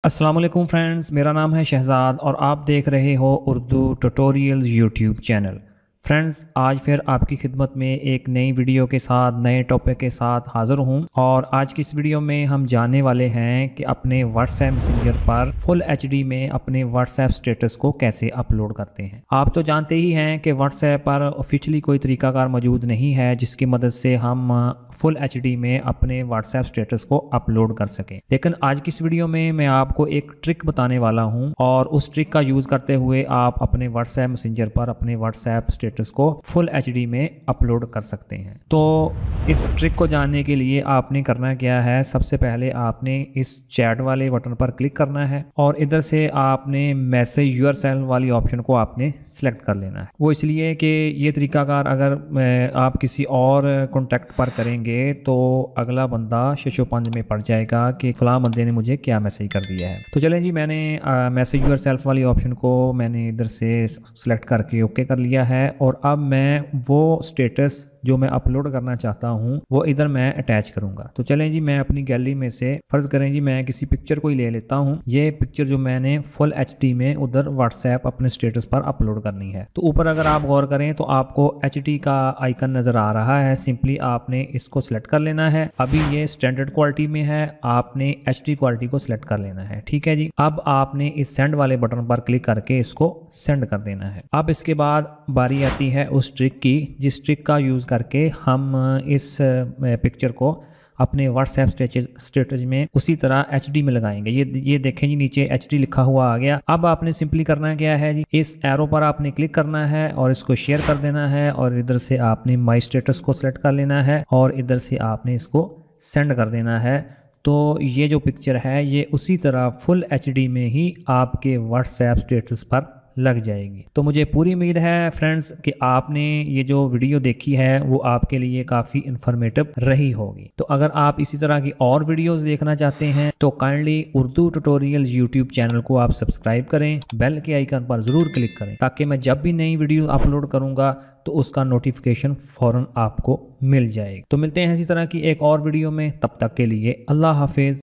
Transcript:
अस्सलाम वालेकुम फ्रेंड्स, मेरा नाम है शहज़ाद और आप देख रहे हो Urdu tutorials YouTube channel. Friends, आज फिर आपकी खिदमत में एक नई वीडियो के साथ नए टॉपिक के साथ हाज़िर हूँ और आज की इस वीडियो में हम जानने वाले हैं कि अपने व्हाट्सएप मैसेंजर पर फुल एचडी में अपने व्हाट्सएप स्टेटस को कैसे अपलोड करते हैं। आप तो जानते ही हैं कि व्हाट्सएप पर ऑफिशियली कोई तरीकाकार मौजूद नहीं है जिसकी मदद से हम फुल एचडी में अपने व्हाट्सएप स्टेटस को अपलोड कर सकें, लेकिन आज की इस वीडियो में मैं आपको एक ट्रिक बताने वाला हूं और उस ट्रिक का यूज़ करते हुए आप अपने व्हाट्सएप मैसेंजर पर अपने व्हाट्सएप स्टेटस को फुल एचडी में अपलोड कर सकते हैं। तो इस ट्रिक को जानने के लिए आपने करना क्या है, सबसे पहले आपने इस चैट वाले बटन पर क्लिक करना है और इधर से आपने मैसेज योरसेल्फ वाली ऑप्शन को आपने सेलेक्ट कर लेना है। वो इसलिए कि ये तरीकाकार अगर आप किसी और कॉन्टैक्ट पर करेंगे तो अगला बंदा शिशोपंज में पड़ जाएगा कि फलां बंदे ने मुझे क्या मैसेज कर दिया है। तो चलें जी, मैंने मैसेज योरसेल्फ वाली ऑप्शन को मैंने इधर से सेलेक्ट करके ओके कर लिया है और अब मैं वो स्टेटस जो मैं अपलोड करना चाहता हूँ वो इधर मैं अटैच करूँगा। तो चलें जी, मैं अपनी गैलरी में से फ़र्ज़ करें जी मैं किसी पिक्चर को ही ले लेता हूँ। ये पिक्चर जो मैंने फुल एचडी में उधर व्हाट्सएप अपने स्टेटस पर अपलोड करनी है। तो ऊपर अगर आप गौर करें तो आपको एचडी का आइकन नज़र आ रहा है। सिंपली आपने इसको सिलेक्ट कर लेना है। अभी ये स्टैंडर्ड क्वालिटी में है, आपने एचडी क्वालिटी को सिलेक्ट कर लेना है। ठीक है जी, अब आपने इस सेंड वाले बटन पर क्लिक करके इसको सेंड कर देना है। अब इसके बाद बारी आती है उस ट्रिक की जिस ट्रिक का यूज़ करके हम इस पिक्चर को अपने व्हाट्सएप स्टेटस में उसी तरह एचडी में लगाएंगे। ये देखें जी, नीचे एचडी लिखा हुआ आ गया। अब आपने सिंपली करना क्या है जी, इस एरो पर आपने क्लिक करना है और इसको शेयर कर देना है और इधर से आपने माई स्टेटस को सेलेक्ट कर लेना है और इधर से आपने इसको सेंड कर देना है। तो ये जो पिक्चर है ये उसी तरह फुल एचडी में ही आपके व्हाट्सएप स्टेटस पर लग जाएगी। तो मुझे पूरी उम्मीद है फ्रेंड्स कि आपने ये जो वीडियो देखी है वो आपके लिए काफ़ी इन्फॉर्मेटिव रही होगी। तो अगर आप इसी तरह की और वीडियोस देखना चाहते हैं तो kindly Urdu tutorial YouTube channel को आप सब्सक्राइब करें, बेल के आइकन पर ज़रूर क्लिक करें ताकि मैं जब भी नई वीडियो अपलोड करूँगा तो उसका नोटिफिकेशन फ़ौरन आपको मिल जाएगा। तो मिलते हैं इसी तरह की एक और वीडियो में, तब तक के लिए अल्लाह हाफिज़।